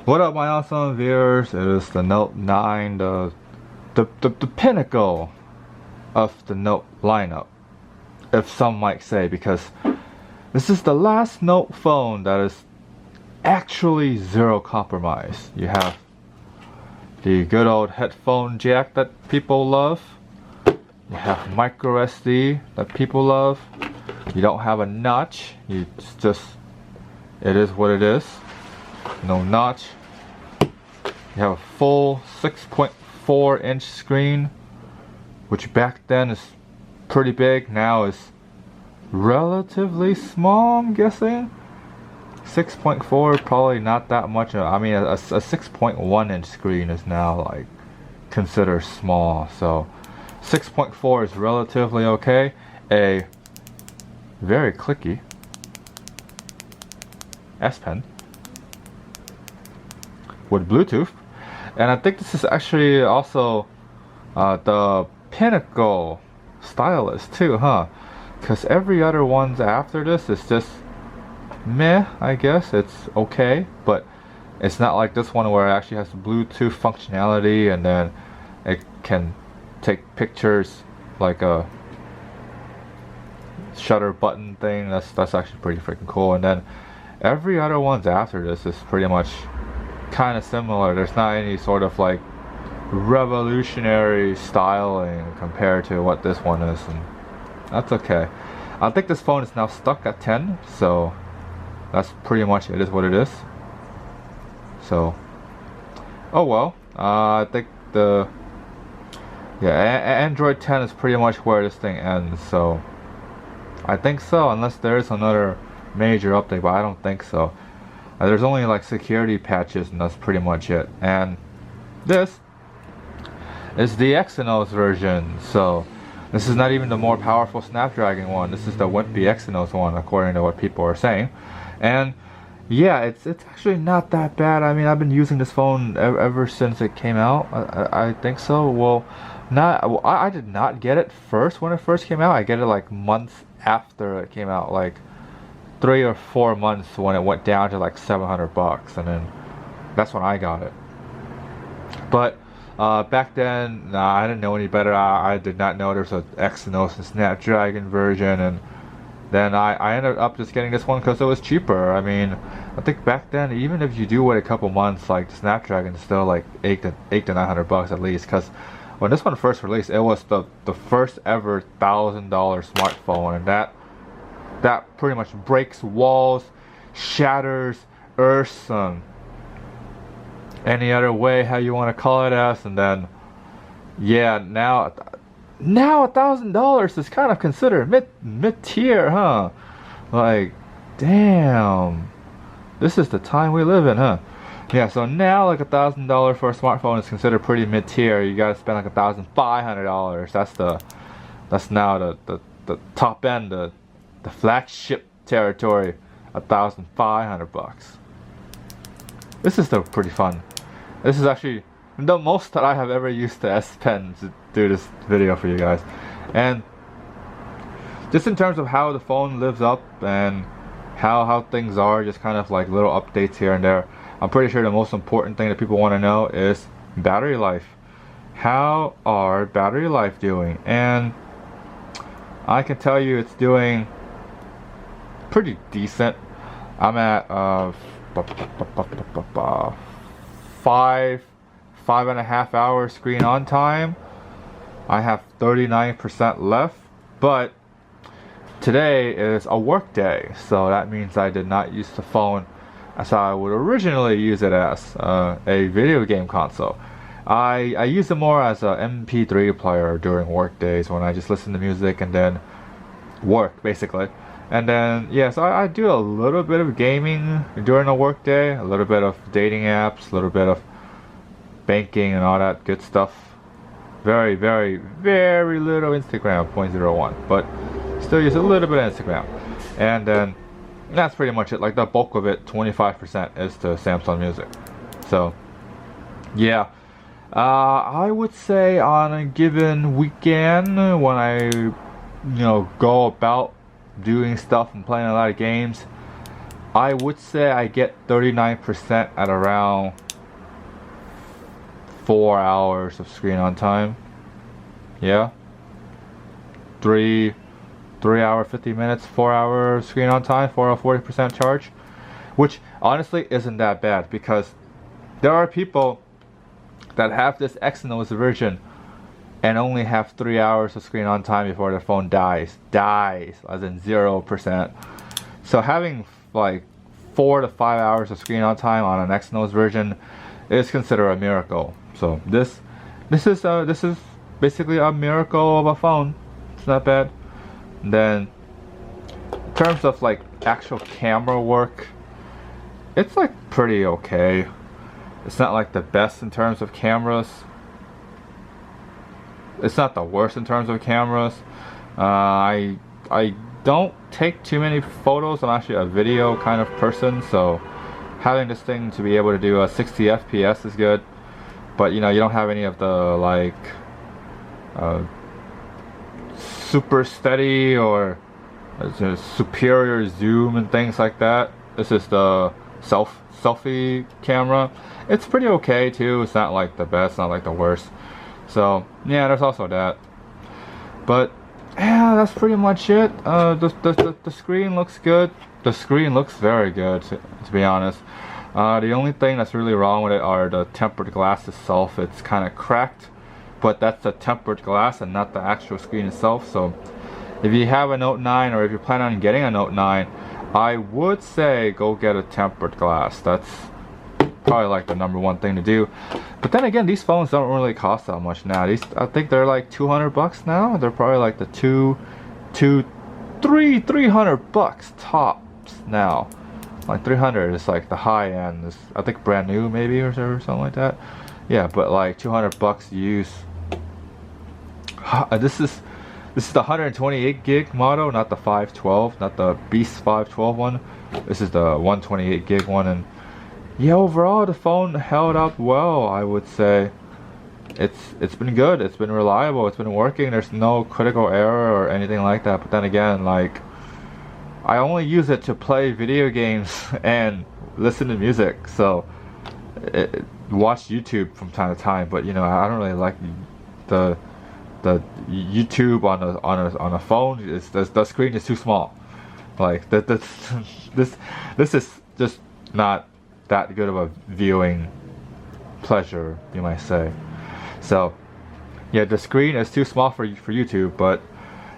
What up, my awesome viewers? It is the Note 9, the pinnacle of the Note lineup, if some might say, because this is the last Note phone that is actually zero compromise. You have the good old headphone jack that people love. You have micro SD that people love. You don't have a notch. It is what it is. No notch. You have a full 6.4 inch screen, which back then is pretty big. Now is relatively small, I'm guessing. 6.4 probably not that much. I mean, a 6.1 inch screen is now like considered small. So 6.4 is relatively okay. A very clicky S Pen with Bluetooth, and I think this is actually also the pinnacle stylus too, huh? Because every other ones after this is just meh. I guess it's okay, but it's not like this one where it actually has Bluetooth functionality and then it can take pictures like a shutter button thing. That's actually pretty freaking cool. And then every other ones after this is pretty much kind of similar. There's not any sort of like revolutionary styling compared to what this one is, and that's okay. I think this phone is now stuck at 10, so that's pretty much it is what it is. So, oh well. I think Android 10 is pretty much where this thing ends. So I think so, unless there is another major update, but I don't think so. There's only like security patches, and that's pretty much it. And this is the Exynos version, so this is not even the more powerful Snapdragon one. This is the wimpy Exynos one, according to what people are saying. And yeah, it's actually not that bad. I mean, I've been using this phone ever since it came out. I think so. Well, I did not get it first when it first came out. I get it like months after it came out, like 3 or 4 months when it went down to like $700, and then that's when I got it. But back then, nah, I didn't know any better. I did not know there's an Exynos and Snapdragon version, and then I ended up just getting this one because it was cheaper. I mean, I think back then, even if you do wait a couple months, like the Snapdragon is still like $800 to $900 at least. Because when this one first released, it was the first ever $1,000 smartphone, and that pretty much breaks walls, shatters earths, any other way how you want to call it as. And then yeah, now $1,000 is kind of considered mid tier, huh? Like, damn, this is the time we live in, huh? Yeah, so now like $1,000 for a smartphone is considered pretty mid tier. You gotta spend like $1,500. That's now the top end, the flagship territory, $1,500. This is still pretty fun. This is actually the most that I have ever used the S Pen to do this video for you guys. And just in terms of how the phone lives up and how things are, just kind of like little updates here and there, I'm pretty sure the most important thing that people want to know is battery life. How are battery life doing? And I can tell you it's doing pretty decent. I'm at 5.5 hours screen on time. I have 39% left, but today is a work day, so that means I did not use the phone as I would originally use it as a video game console. I use it more as a MP3 player during work days when I just listen to music and then work basically. And then yeah, so I do a little bit of gaming during a work day, a little bit of dating apps, a little bit of banking and all that good stuff. Very, very, very little Instagram, 0.01, but still use a little bit of Instagram. And then that's pretty much it. Like the bulk of it, 25% is to Samsung Music. So yeah, I would say on a given weekend when I go about doing stuff and playing a lot of games, I would say I get 39% at around 4 hours of screen on time. Yeah. 3 hour 50 minutes, 4 hour screen on time, 4 hour 40% charge, which honestly isn't that bad, because there are people that have this Exynos version and only have 3 hours of screen on time before their phone dies as in 0%. So having like 4 to 5 hours of screen on time on an Exynos version is considered a miracle. So this is basically a miracle of a phone. It's not bad. Then in terms of like actual camera work, it's like pretty okay. It's not like the best in terms of cameras. It's not the worst in terms of cameras. I don't take too many photos. I'm actually a video kind of person, so having this thing to be able to do a 60 FPS is good. But you know, you don't have any of the like super steady or superior zoom and things like that. This is the selfie camera. It's pretty okay too. It's not like the best, not like the worst. So yeah, there's also that. But yeah, that's pretty much it. The screen looks good. The screen looks very good, to be honest. The only thing that's really wrong with it are the tempered glass itself. It's kind of cracked, but that's the tempered glass and not the actual screen itself. So if you have a Note 9 or if you plan on getting a Note 9, I would say go get a tempered glass. That's probably like the #1 thing to do. But then again, these phones don't really cost that much now. These, I think they're like $200 now. They're probably like the 300 bucks tops now. Like 300 is like the high end. Is, I think brand new maybe or something like that. Yeah, but like 200 bucks used. This is the 128 gig model, not the 512, not the Beast 512 one. This is the 128 gig one, and yeah, overall the phone held up well. I would say it's been good. It's been reliable. It's been working. There's no critical error or anything like that. But then again, like, I only use it to play video games and listen to music. So watch YouTube from time to time. But you know, I don't really like the YouTube on a phone. The screen is too small. Like this is just not that good of a viewing pleasure, you might say. So yeah, the screen is too small for YouTube, but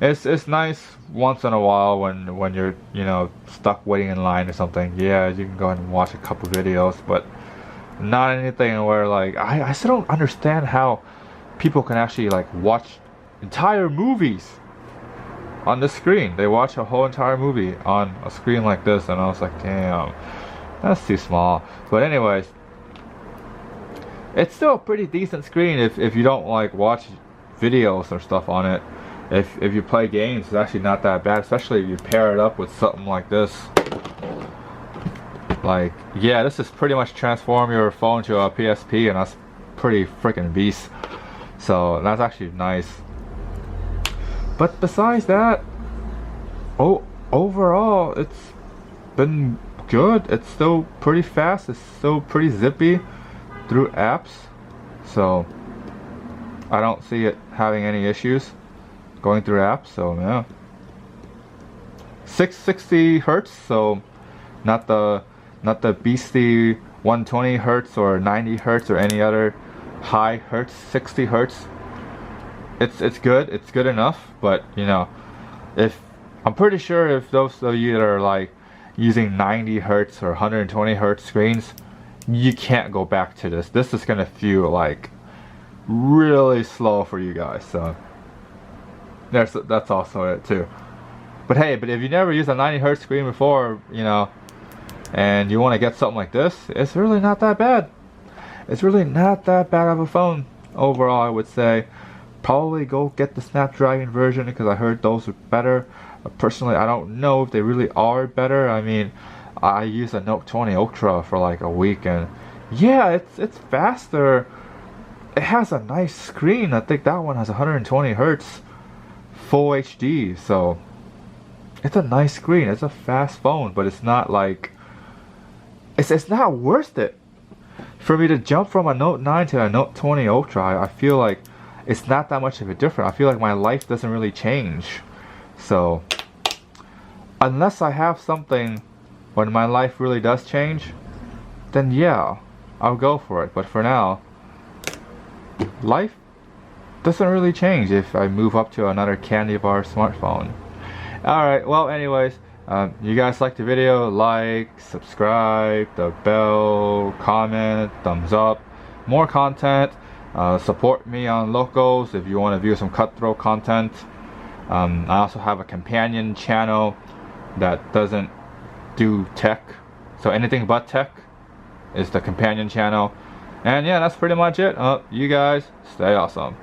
it's nice once in a while when you're, you know, stuck waiting in line or something. Yeah, you can go ahead and watch a couple videos, but not anything where like I still don't understand how people can actually like watch entire movies on the screen. They watch a whole entire movie on a screen like this, and I was like, damn, that's too small. But anyways, it's still a pretty decent screen if you don't like watch videos or stuff on it. If you play games, it's actually not that bad, especially if you pair it up with something like this. Like, yeah, this is pretty much transform your phone to a PSP, and that's pretty freaking beast. So that's actually nice. But besides that, overall, it's been good. It's still pretty fast. It's still pretty zippy through apps. So I don't see it having any issues going through apps. So yeah, 660 hertz. So not the beastie 120 hertz or 90 hertz or any other high hertz. 60 hertz. It's good. It's good enough. But you know, if I'm pretty sure if those of you that are like using 90 hertz or 120 hertz screens, you can't go back to this. This is gonna feel like really slow for you guys. So that's also it too. But hey, if you never used a 90 hertz screen before, you know, and you want to get something like this, it's really not that bad. It's really not that bad of a phone overall. I would say probably go get the Snapdragon version, because I heard those are better. Personally, I don't know if they really are better. I mean, I used a Note 20 Ultra for like a week, and yeah, it's faster. It has a nice screen. I think that one has 120 hertz full HD, so it's a nice screen. It's a fast phone, but it's not like it's not worth it. For me to jump from a Note 9 to a Note 20 Ultra, I feel like it's not that much of a difference. I feel like my life doesn't really change. So, unless I have something when my life really does change, then yeah, I'll go for it. But for now, life doesn't really change if I move up to another candy bar smartphone. Alright, well anyways, you guys like the video, like, subscribe, the bell, comment, thumbs up, more content, support me on Locals if you want to view some cutthroat content. I also have a companion channel that doesn't do tech, so anything but tech is the companion channel. And yeah, that's pretty much it. You guys stay awesome.